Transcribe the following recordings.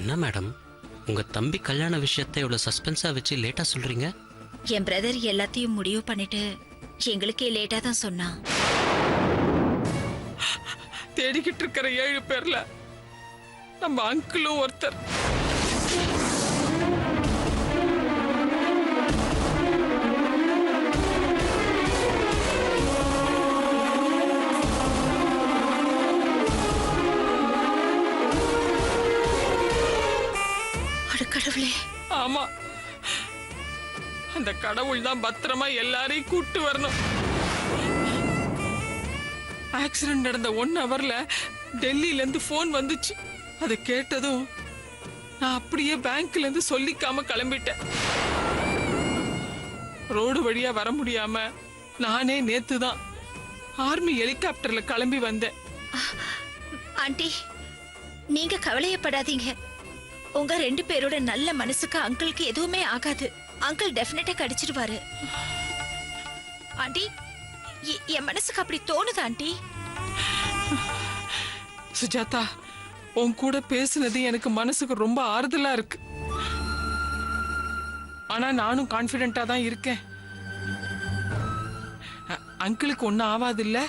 என்ன மேடம், உங்க தம்பி கல்யாண விஷயத்தை இவ்வளவு சஸ்பென்ஸா வச்சு லேட்டா சொல்றீங்க? என் பிரதர் எல்லாத்தையும் முடிவு பண்ணிட்டு எங்களுக்கே லேட்டா தான் சொன்னான். தேடிக்கிட்டு இருக்கிற 7 பேர்ல நம்ம அங்கிளும் ஒருத்தர். கடவுளே. ஆமா, அந்த கடவுள் தான் பத்திரமா எல்லாரையும் கூட்டு வரணும். ஆக்சிடென்ட் நடந்த 1 ஹவர்ல டெல்லியில இருந்து போன் வந்துச்சு. அதை கேட்டதும் நான் அப்படியே பேங்க்ல இருந்து சொல்லிக்காம கிளம்பிட்டேன். ரோடு வழியா வர முடியாம நானே நேத்து தான் ஆர்மி ஹெலிகாப்டர்ல கிளம்பி வந்தேன். ஆண்டி, நீங்க கவலையப்படாதீங்க. உங்க 2 பேரோட நல்ல மனசுக்கு அங்கிளுக்கு எதுவுமே ஆகாது. அங்கிள் டெஃபினட்டா கிடைச்சிடுவாரு. ஆண்டி, என் மனசுக்கு அப்படி தோணுது ஆண்டி. சுஜாதா, உன் கூட பேசுனது எனக்கு மனசுக்கு ரொம்ப ஆறுதலா இருக்கு. ஆனா நானும் கான்பிடென்டா தான் இருக்கேன். அங்கிளுக்கு ஒன்னும் ஆவாது இல்ல?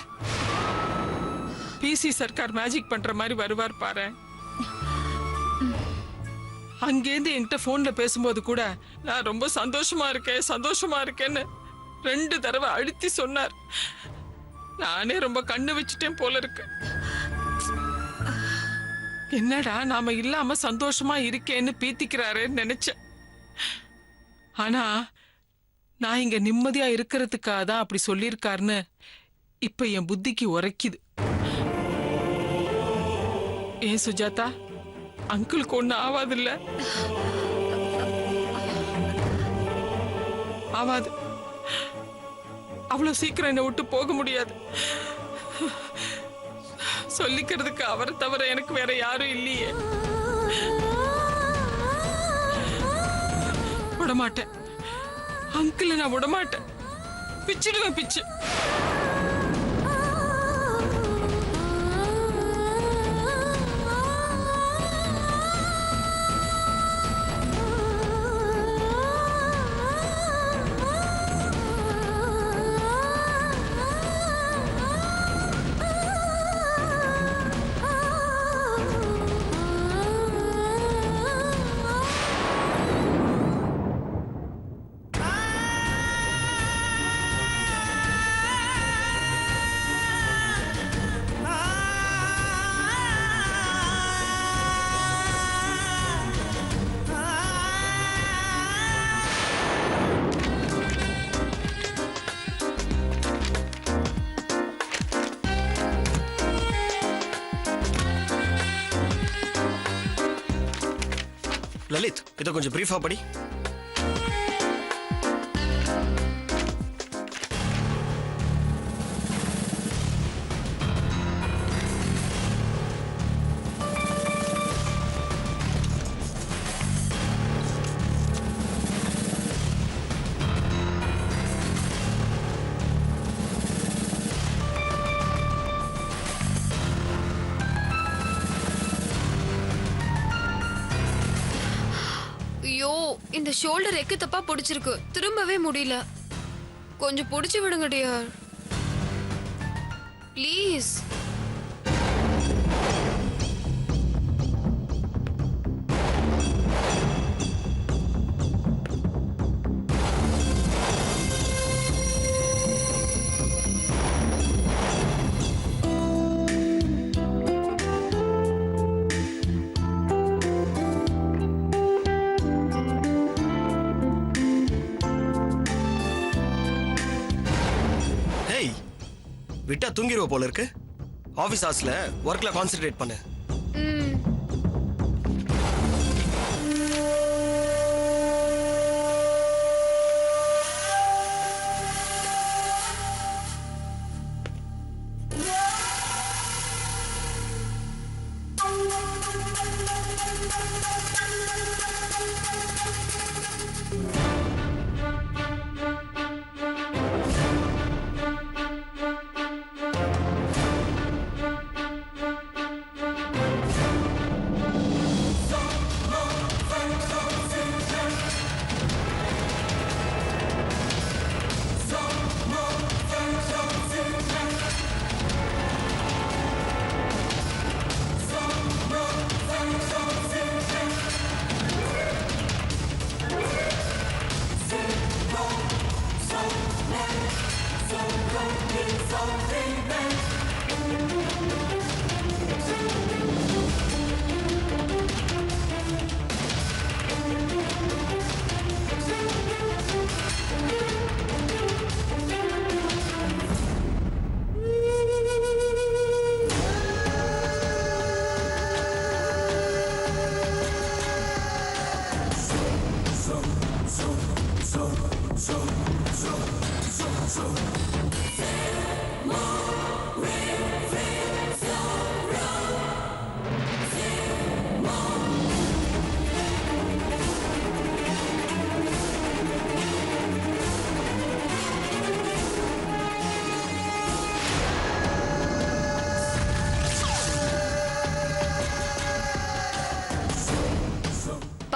பிசி சர்க்கார் மேஜிக் பண்ற மாதிரி வருவார் பாரு. அங்கேருந்து என்கிட்ட போன்ல பேசும்போது கூட நான் ரொம்ப சந்தோஷமா இருக்கேன்னு 2 தடவை அழுத்தி சொன்னார். நானே ரொம்ப கண்ணு வச்சுட்டேன் போல இருக்கு. என்னடா நாம இல்லாம சந்தோஷமா இருக்கேன்னு பீத்திக்கிறாரேன்னு நினைச்சேன். ஆனா நான் இங்க நிம்மதியா இருக்கிறதுக்காக தான் அப்படி சொல்லியிருக்காருன்னு இப்ப என் புத்திக்கு உரைக்குது. ஏன் சுஜாதா, அங்கிளுக்கு ஒண்ணு ஆவாது இல்ல? ஆவாது. அவ்வளவு சீக்கிரம் என்னை விட்டு போக முடியாது. சொல்லிக்கிறதுக்கு அவரை தவிர எனக்கு வேற யாரும் இல்லையே. விடமாட்டேன் அங்கிள், நான் விடமாட்டேன். பிச்சிடுவேன் பிச்சு. லலித், இதை கொஞ்சம் பிரீஃபா படி. இந்த ஷோல்டர் எக்கு தப்பா பிடிச்சிருக்கு. திரும்பவே முடியல. கொஞ்சம் பிடிச்சு விடுங்க டியர், ப்ளீஸ். விட்டா தூங்கிடுவ போல இருக்கு. ஆபீஸ் ஹார்ஸ்ல ஒர்க்ல கான்சென்ட்ரேட் பண்ணு.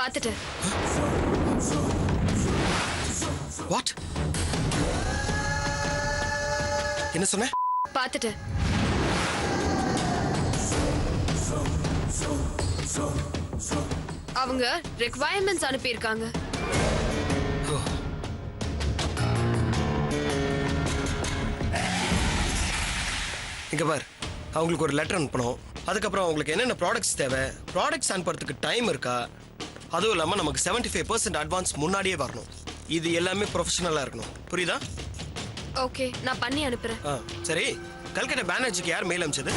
பாத்துட்டேன். வாட்? என்ன சொன்ன? பாத்துட்டேன். அவங்க ரெக்வயர்மெண்ட்ஸ் அனுப்பியிருக்காங்க. இங்க பார், அவங்களுக்கு ஒரு லெட்டர் அனுப்பணும். அதுக்கப்புறம் அவங்களுக்கு என்னென்ன ப்ராடக்ட்ஸ் தேவை, ப்ராடக்ட்ஸ் அனுப்புறதுக்கு டைம் இருக்கா, அதுவும் இல்லாமல் நமக்கு 75% அட்வான்ஸ் முன்னாடியே வரணும். இது எல்லாமே ப்ரொஃபஷனலாக இருக்கணும். புரியுதா? ஓகே, நான் பண்ணி அனுப்புறேன். சரி, கல்கட்டா பேனர்ஜிக்கு யார் மெயில் அனுப்பிச்சது?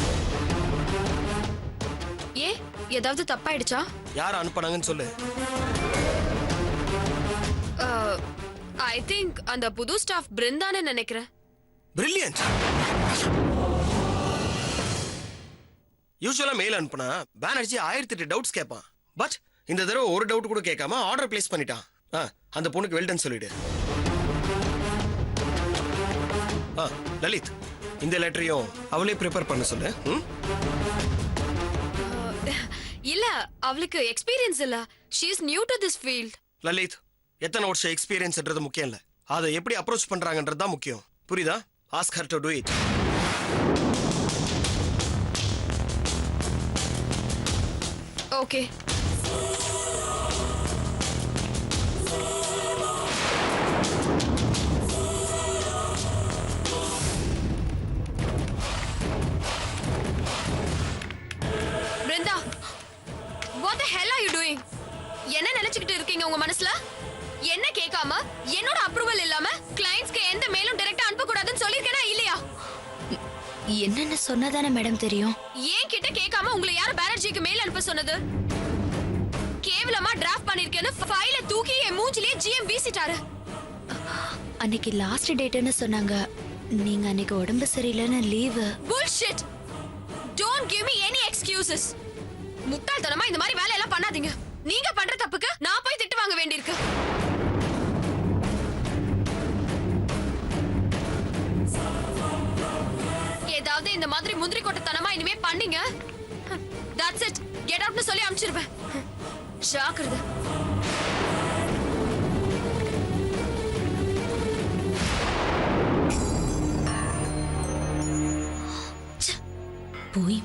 ஏ ஏதாவது தப்பாயிடுச்சா? யார் அனுப்புனாங்கன்னு சொல்லு. ஐ திங்க் அந்த புது ஸ்டாஃப் பிருந்தான்னு நினைக்கிறேன். பிரில்லியன்ட். யூசுவலா மெயில் அனுப்புனா பேனர்ஜி 1008 டவுட்ஸ் கேட்பான். பட் இந்த தடவை ஒரு டவுட் கூட கேட்காம ஆர்டர் பிளேஸ் பண்ணிட்டான். அந்த பொண்ணுக்கு வெல்டன் சொல்லிடு. லலித், இந்த லெட்டரையும் அவளே ப்ரிப்பேர் பண்ண சொல்லு. இல்ல, அவளுக்கு எக்ஸ்பீரியன்ஸ் இல்ல. She is new to this field. Lalit, எத்தனை வருஷம் எக்ஸ்பீரியன்ஸ்ன்றது முக்கியம் இல்ல, அதை எப்படி அப்ரோச் பண்றாங்கன்றது தான் முக்கியம். புரியுதா? Ask her to to it. Okay. Brinda, what the hell are you doing? என்ன நினைச்சிட்டு இருக்கீங்க உங்க மனசுல? என்ன கேட்காம, என்னோட அப்ரூவல் இல்லாம கிளையண்ட்ஸ்க்கு எந்த மெயிலும் டைரக்டா அனுப்ப கூடாதுன்னு சொல்லிருக்கேனா இல்லையா? என்னன்னு சொன்னதானே மேடம் தெரியும். ஏன் கிட்ட கேட்காம உங்களை யார் பேனர்ஜிக்கு மெயில் அனுப்ப சொன்னது? கேவலமா டிராஃப்ட் பண்ணிருக்கேன்னு ஃபைல தூக்கி என் மூஞ்சிலே ஜிஎம் வீசிட்டாரு. அன்னைக்கு லாஸ்ட் டேட்னு சொன்னாங்க. நீங்க அன்னைக்கு உடம்பு சரியில்லைன்னு leave. bullshit. don't give me any excuses. முட்டாள்தனமா இந்த மாதிரி வேலை எல்லாம் பண்ணாதீங்க. நீங்க பண்ற தப்புக்கு நான் போய் திட்டு வாங்க வேண்டியிருக்கு. ஏதாவது இந்த மாதிரி முந்திரி கொட்டத்தனமா இனிமே பண்ணீங்க, that's it, get out னு சொல்லி அனுப்பிச்சிருவேன். ஜாக்கிரதை.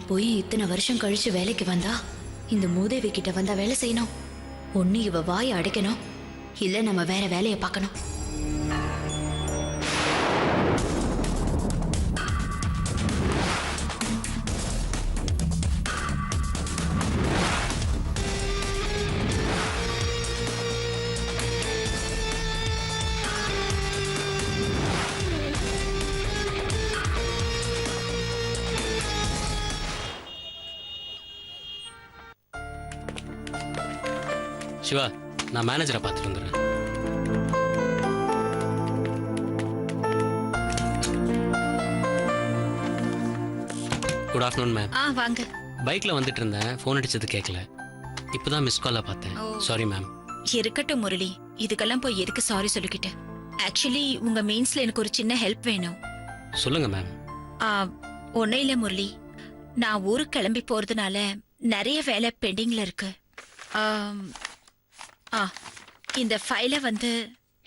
போய் இத்தனை வருஷம் கழிச்சு வேலைக்கு வந்தா இந்த மூதேவி கிட்ட வந்தா வேலை செய்யணும். ஒண்ணு இவ வாயை அடைக்கணும், இல்ல நம்ம வேற வேலையை பார்க்கணும். சிவா, நான் மேனேஜரை பார்த்துட்டு வந்துடுறேன். Good afternoon ma'am. வாங்க. பைக்கில் வந்துட்டு இருந்தேன், ஃபோன் அடிச்சது கேட்கல. இப்போதான் மிஸ் காலாக பார்த்தேன். Sorry ma'am. இருக்கட்டும் முரளி, இதுக்கெல்லாம் போய் எதுக்கு சாரி சொல்லிக்கிட்டு. ஆக்சுவலி உங்க மீன்ஸ்ல எனக்கு ஒரு சின்ன ஹெல்ப் வேணும். சொல்லுங்க மேம். ஒன்னும் இல்ல முரளி, நான் ஊருக்கு கிளம்பி போறதுனால நிறைய வேலை பெண்டிங்ல இருக்கு. இந்த ஃபைலை வந்து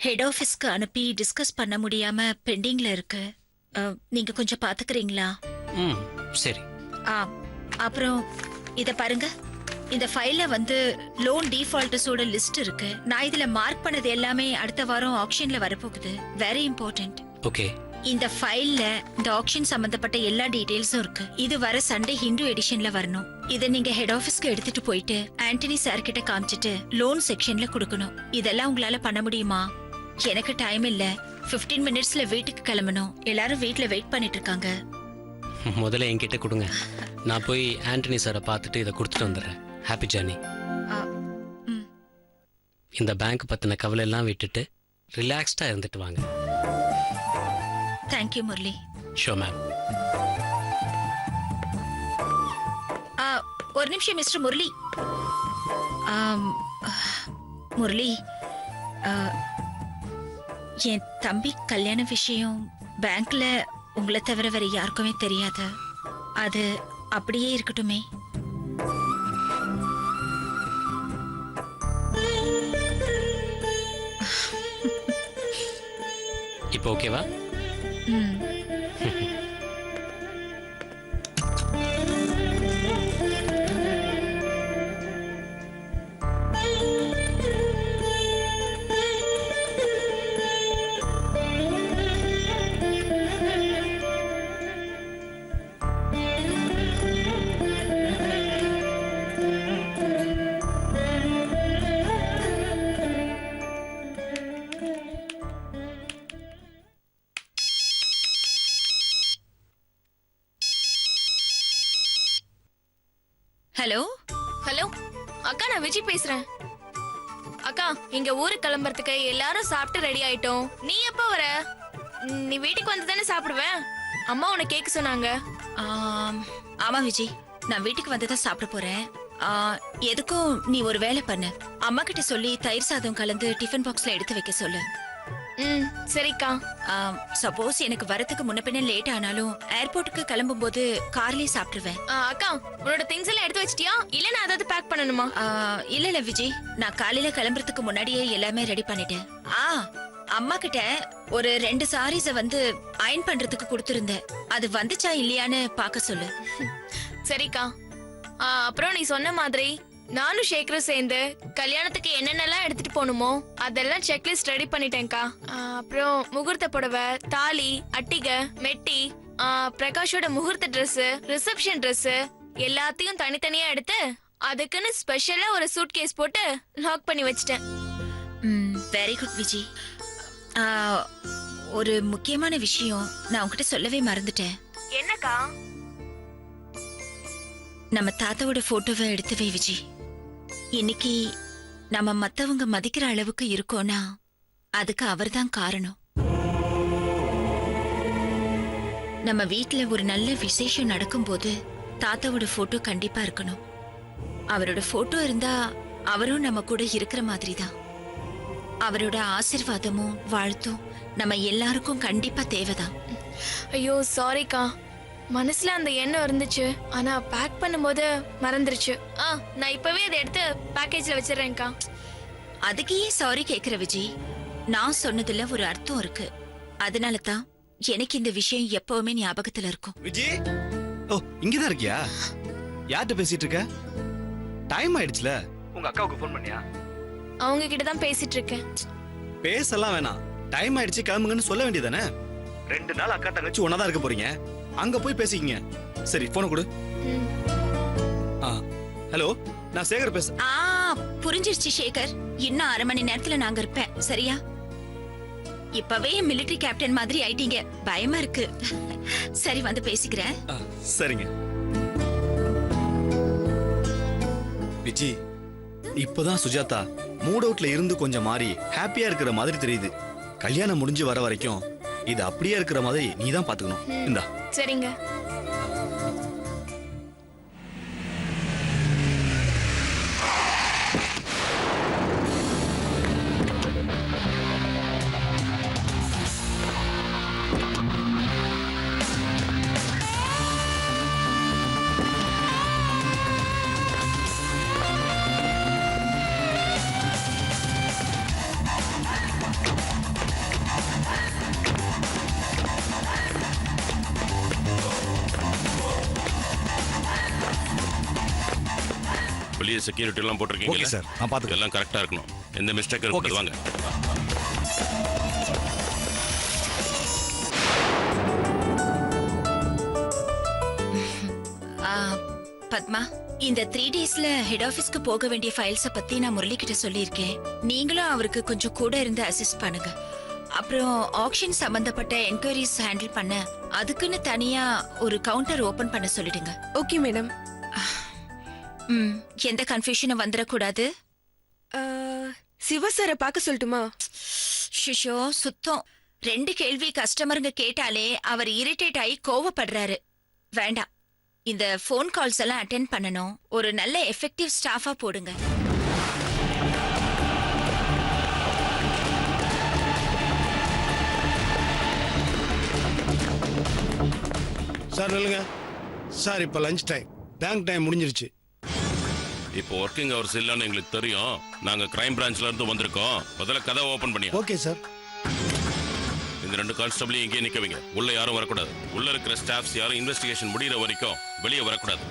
ஹெட் ஆஃபீஸ்க்கு அனுப்பி டிஸ்கஸ் பண்ண முடியாம பெண்டிங்ல இருக்கு. நீங்க கொஞ்சம் பாத்துக்கிறீங்களா? சரி. அப்புறம் இத பாருங்க, இந்த ஃபைல்ல வந்து லோன் டிஃபால்ட்டர்ஸோட லிஸ்ட் இருக்கு. நான் இதுல மார்க் பண்ணது எல்லாமே அடுத்த வாரம் ஆக்ஷன்ல வரப்போகுது. Very important. ஓகே. இந்த ஃபைல்ல இந்த ஆக்ஷன் சம்பந்தப்பட்ட எல்லா டீடைல்ஸும் இருக்கு. இது வர சண்டே ஹிந்து எடிஷன்ல வரணும். இதை நீங்க ஹெட் ஆபீஸ்க்கு எடுத்துட்டு போயிட்டு ஆண்டனி சார் கிட்ட காமிச்சிட்டு லோன் செக்ஷன்ல கொடுக்கணும். இதெல்லாம் உங்களால பண்ண முடியுமா? எனக்கு டைம் இல்ல. 15 மினிட்ஸ்ல வீட்டுக்கு கிளம்பணும். எல்லாரும் வீட்ல வெயிட் பண்ணிட்டு இருக்காங்க. முதல்ல என்கிட்ட கொடுங்க, நான் போய் ஆண்டனி சாரை பார்த்துட்டு இதை கொடுத்துட்டு வந்துடுறேன். Happy journey. இந்த பேங்க் பத்தின கவலை எல்லாம் விட்டுட்டு ரிலாக்ஸ்டா இருந்துட்டு வாங்க. தேங்க்யூ முரளி. Sure ma'am. ஒரு நிமிஷம் மிஸ்டர் முரளி. முரளி, என் தம்பி கல்யாண விஷயம் பேங்க்ல உங்களை தவிர வேற யாருக்குமே தெரியாது. அது அப்படியே இருக்கட்டுமே? இப்போ ஓகேவா? ம். ஹலோ ஹலோ அக்கா, நான் விஜி பேசுறேன். அக்கா, இங்க ஊருக்கு கிளம்புறதுக்கு எல்லாரும் சாப்பிட்டு ரெடி ஆயிட்டோம். நீ எப்ப வர? நீ வீட்டுக்கு வந்து தானே சாப்பிடுவ? அம்மா உன்னை கேட்க சொன்னாங்க. ஆமா விஜய், நான் வீட்டுக்கு வந்து தான் சாப்பிட போறேன். எதுக்கும் நீ ஒரு வேலை பண்ணு. அம்மா கிட்ட சொல்லி தயிர் சாதம் கலந்து டிஃபன் பாக்ஸ்ல எடுத்து வைக்க சொல்லு. ம், சரிக்கா. சப்போஸ் எனக்கு வரதுக்கு முன்ன பின்ன லேட் ஆனாலும் ஏர்போர்ட்டுக்கு கிளம்பும் போது கார்லயே சாப்பிட்டுருவேன். அக்கா, உன்னோட திங்ஸ் எல்லாம் எடுத்து வச்சிட்டியா? இல்ல நான் அதாவது பேக் பண்ணணுமா? இல்ல விஜய், நான் காலையில கிளம்புறதுக்கு முன்னாடியே எல்லாமே ரெடி பண்ணிட்டேன். அம்மா கிட்ட ஒரு 2 சாரீஸ வந்து அயன் பண்றதுக்கு கொடுத்திருந்தேன். அது வந்துச்சா இல்லையான்னு பார்க்க சொல்லு. சரிக்கா. அப்புறம் நீ சொன்ன மாதிரி நானும் ஷேக்கரும் சேர்ந்து கல்யாணத்துக்கு என்னென்னலாம் எடுத்துட்டு போகணுமோ அதெல்லாம் செக்லிஸ்ட் ரெடி பண்ணிட்டேன்க்கா. அப்புறம் முகூர்த்த புடவை, தாலி, அட்டிகை, மெட்டி, பிரகாஷோட முகூர்த்த ட்ரெஸ், ரிசப்ஷன் ட்ரெஸ் எல்லாத்தையும் தனித்தனியா எடுத்து அதுக்குன்னு ஸ்பெஷலா ஒரு சூட் கேஸ் போட்டு லாக் பண்ணி வச்சிட்டேன். Very good Viji. ஒரு முக்கியமான விஷயம் நான் உன்கிட்ட சொல்லவே மறந்துட்டேன். என்னக்கா? நம்ம தாத்தாவோட போட்டோவை எடுத்து வை விஜி. இன்னைக்கு நம்ம மத்தவங்க மதிக்கிற அளவுக்கு இருக்கோம்னா அதுக்கு அவர்தான் காரணம். நம்ம வீட்ல ஒரு நல்ல விசேஷம் நடக்கும்போது தாத்தாவோட போட்டோ கண்டிப்பா இருக்கணும். அவரோட போட்டோ இருந்தா அவரும் நம்ம கூட இருக்கிற மாதிரி தான். அவரோட ஆசீர்வாதமும் வாழ்த்தும் நம்ம எல்லாருக்கும் கண்டிப்பா தேவைதான். ஐயோ சாரிக்கா, மனசுல அந்த எண்ணம் இருந்துச்சு, ஆனா பேக் பண்ணும்போது மறந்துருச்சு. நான் இப்பவே அதை எடுத்து பேக்கேஜ்ல வச்சிடுறேன்க்கா. அதுக்கு ஏன் சாரி கேக்குற விஜி? நான் சொன்னதுல ஒரு அர்த்தம் இருக்கு. அதனால தான் எனக்கு இந்த விஷயம் எப்பவுமே ஞாபகத்துல இருக்கும். விஜி, ஓ இங்கதான் இருக்கியா? யார்கிட்ட பேசிட்டு இருக்க? டைம் ஆயிடுச்சுல. உங்க அக்காவுக்கு ஃபோன் பண்ணியா? அவங்க கிட்ட தான் பேசிட்டு இருக்கேன். பேசலாம் வேணாம், டைம் ஆயிடுச்சு கிளம்புங்கன்னு சொல்ல வேண்டியதானே. 2 நாள் அக்கா தங்கச்சி ஒன்னாதான் இருக்க போறீங்க, அங்க போய் பேசிக்கிங்க. சரி போன கொடு. ஹலோ, நான் சேகர் பேச. புரிஞ்சிருச்சு சேகர். இன்னும் 1/2 மணி நேரத்துல நாங்க இருப்பேன், சரியா? இப்பவே மிலிட்டரி கேப்டன் மாதிரி ஆயிட்டீங்க, பயமா இருக்கு. சரி வந்து பேசிக்கிறேன். சரிங்க. விஜி, இப்பதான் சுஜாதா மூட் அவுட்ல இருந்து கொஞ்சம் மாறி ஹாப்பியா இருக்கிற மாதிரி தெரியுது. கல்யாணம் முடிஞ்சு வர வரைக்கும் இது அப்படியே இருக்கிற மாதிரி நீ தான் பாத்துக்கணும். இந்தா. சரிங்க. வெளியே செக்யூரிட்டி எல்லாம் போட்டிருக்கீங்க. ஓகே சார், நான் பாத்துக்கிறேன். எல்லாம் கரெக்டா இருக்கணும், எந்த மிஸ்டேக் இருக்காது. வாங்க. பத்மா, இந்த 3 டேஸ்ல ஹெட் ஆபீஸ்க்கு போக வேண்டிய ஃபைல்ஸ பத்தி நான் முரளி கிட்ட சொல்லியிருக்கேன். நீங்களும் அவருக்கு கொஞ்சம் கூட இருந்து அசிஸ்ட் பண்ணுங்க. அப்புறம் ஆக்ஷன் சம்பந்தப்பட்ட என்கொயரிஸ் ஹேண்டில் பண்ண அதுக்குன்னு தனியா ஒரு கவுண்டர் ஓபன் பண்ண சொல்லிடுங்க. Okay madam. எந்த கன்ஃபியூஷனும் வந்துடக்கூடாது. சிவ சாரை பார்க்க சொல்லட்டுமா? ஷிஷோ சுத்தம். 2 கேள்வி கஸ்டமருங்க கேட்டாலே அவர் இரிட்டேட் ஆகி கோவப்படுறாரு. வேண்டாம், இந்த ஃபோன் கால்ஸ் எல்லாம் அட்டென்ட் பண்ணணும். ஒரு நல்ல எஃபெக்டிவ் ஸ்டாஃபா போடுங்க. சார் நில்லுங்க சார், இப்போ லஞ்ச் டைம், பேங்க் டைம் முடிஞ்சிருச்சு. இப்போ ஒர்க்கிங் ஹவர்ஸ் இல்லன்னு எங்களுக்கு தெரியும். நாங்க கிரைம் பிரான்ச்ல இருந்து வந்திருக்கோம். முதல்ல கதை ஓபன் பண்ணியா. Okay sir. இந்த 2 கான்ஸ்டபிளையும் இங்கே நிக்க வைங்க. உள்ள யாரும் வரக்கூடாது. உள்ள இருக்கிற ஸ்டாஃப்ஸ் யாரும் இன்வெஸ்டிகேஷன் முடிகிற வரைக்கும் வெளியே வரக்கூடாது.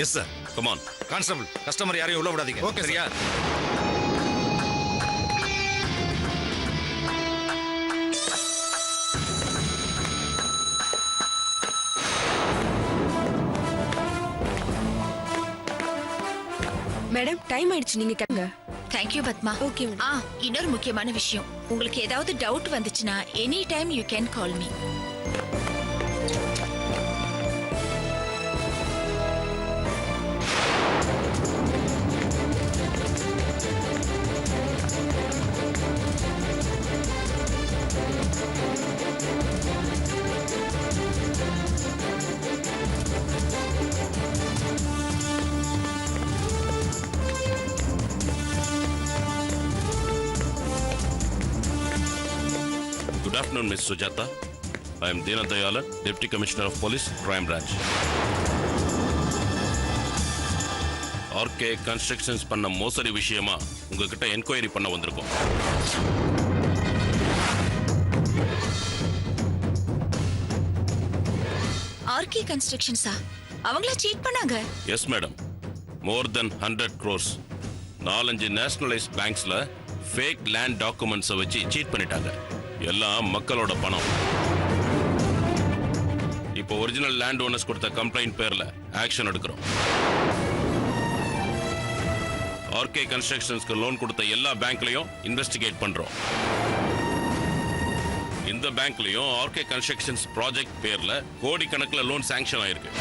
Yes sir. Come on. Constable, customer யாரையும் உள்ள விடாதீங்க. Okay, சரியா? மேடம் டைம் ஆயிடுச்சு, நீங்க கிளம்புங்க. தேங்க்யூ பத்மா. Okay madam. இன்னொரு முக்கியமான விஷயம், உங்களுக்கு ஏதாவது டவுட் வந்துச்சுன்னா any time you can call me. Good afternoon, Miss Sujata. I am Dina Dayalan, Deputy Commissioner of Police, Crime Branch. RK Constructions பண்ண மோசடி விஷயமா உங்ககிட்ட என்கொயரி பண்ண வந்திருக்கோம். RK கன்ஸ்ட்ரக்ஷன்ஸா? அவங்கள சீட் பண்ணாங்க? Yes madam. More than 100 crores. 4-5 nationalise பேங்க்ஸ்ல fake land டாக்குமெண்ட்ஸை வச்சு சீட் பண்ணிட்டாங்க. எல்லாம் மக்களோட பணம். இப்போ ஒரிஜினல் லேண்ட் ஓனர்ஸ் கொடுத்த கம்ப்ளைண்ட் பேர்ல ஆக்ஷன் எடுக்கிறோம். RK கன்ஸ்ட்ரக்ஷன்ஸ்க்கு லோன் கொடுத்த எல்லா பேங்க்லயும் இன்வெஸ்டிகேட் பண்றோம். இந்த பேங்க்லயும் RK கன்ஸ்ட்ரக்ஷன்ஸ் ப்ராஜெக்ட் பேர்ல கோடிக்கணக்கில் லோன் சாங்ஷன் ஆயிருக்கு.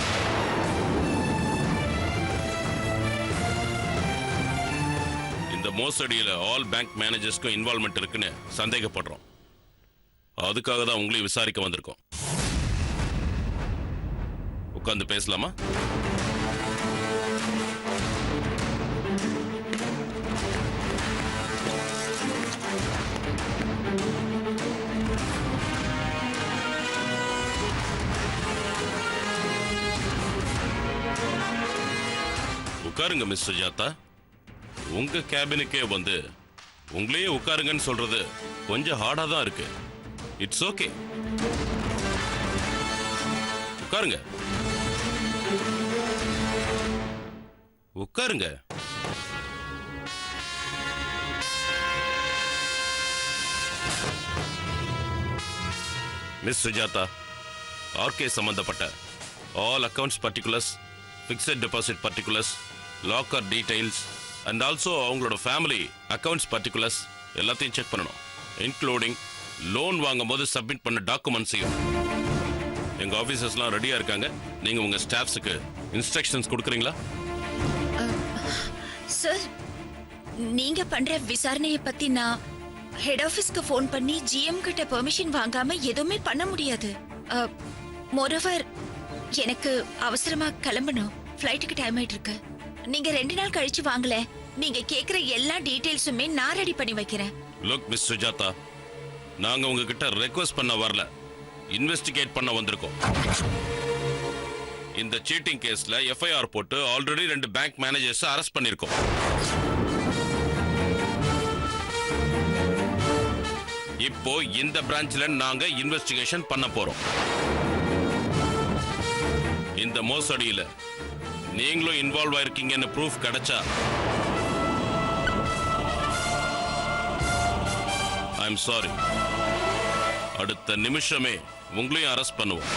இந்த மோசடியில ஆல் பேங்க் மேனேஜர்ஸ்க்கும் இன்வால்வ்மெண்ட் இருக்குன்னு சந்தேகப்படுறோம். அதுக்காக தான் உங்களையும் விசாரிக்க வந்திருக்கோம். உட்கார்ந்து பேசலாமா? உட்காருங்க மிஸ் சுஜாதா. உங்க கேபினுக்கே வந்து உங்களையே உட்காருங்கன்னு சொல்றது கொஞ்சம் ஹார்டா தான் இருக்கு. இட்ஸ் ஓகே, உட்காருங்க. உட்காருங்க. மிஸ் சுஜாதா, RK சம்பந்தப்பட்ட all accounts particulars, fixed deposit particulars, locker details and also அவங்களோட ஃபேமிலி அக்கவுண்ட்ஸ் பர்டிகுலர்ஸ் எல்லாத்தையும் செக் பண்ணணும். இன்க்ளூடிங் லோன் வாங்கும் போது சப்மிட் பண்ண டாக்குமெண்ட்ஸையும். எங்க ஆபீசர்ஸ்லாம் ரெடியா இருக்காங்க. நீங்க உங்க ஸ்டாஃப்ஸுக்கு இன்ஸ்ட்ரக்ஷன்ஸ் கொடுக்குறீங்களா? சார், நீங்க பண்ற விசாரணையை பத்தி நான் ஹெட் ஆபீஸ்க்கு ஃபோன் பண்ணி GM கிட்ட பெர்மிஷன் வாங்காம எதுவுமே பண்ண முடியாது. மோரோவர் எனக்கு அவசரமா கிளம்பணும். ஃப்ளைட்டுக்கு டைம் ஆயிட்டு இருக்கு. நீங்க 2 நாள் கழிச்சு வாங்கல, நீங்க கேக்குற எல்லா டீடைல்ஸுமே நான் ரெடி பண்ணி வைக்கிறேன். லுக் மிஸ் சுஜாதா, நாங்க உங்ககிட்ட ரெக்வெஸ்ட் பண்ண வரல, இன்வெஸ்டிகேட் பண்ண வந்திருக்கோம். இந்த சீட்டிங் கேஸ்ல FIR போட்டு ஆல்ரெடி 2 பேங்க் மேனேஜர்ஸ் அரெஸ்ட் பண்ணிருக்கோம். இப்போ இந்த பிரான்ச்ல நாங்க இன்வெஸ்டிகேஷன் பண்ண போறோம். இந்த மோசடியில நீங்களும் இன்வால்வ் ஆயிருக்கீங்கன்னு ப்ரூஃப் கிடைச்சா ஐ எம் சாரி, அடுத்த நிமிஷமே உங்களையும் அரெஸ்ட் பண்ணுவோம்.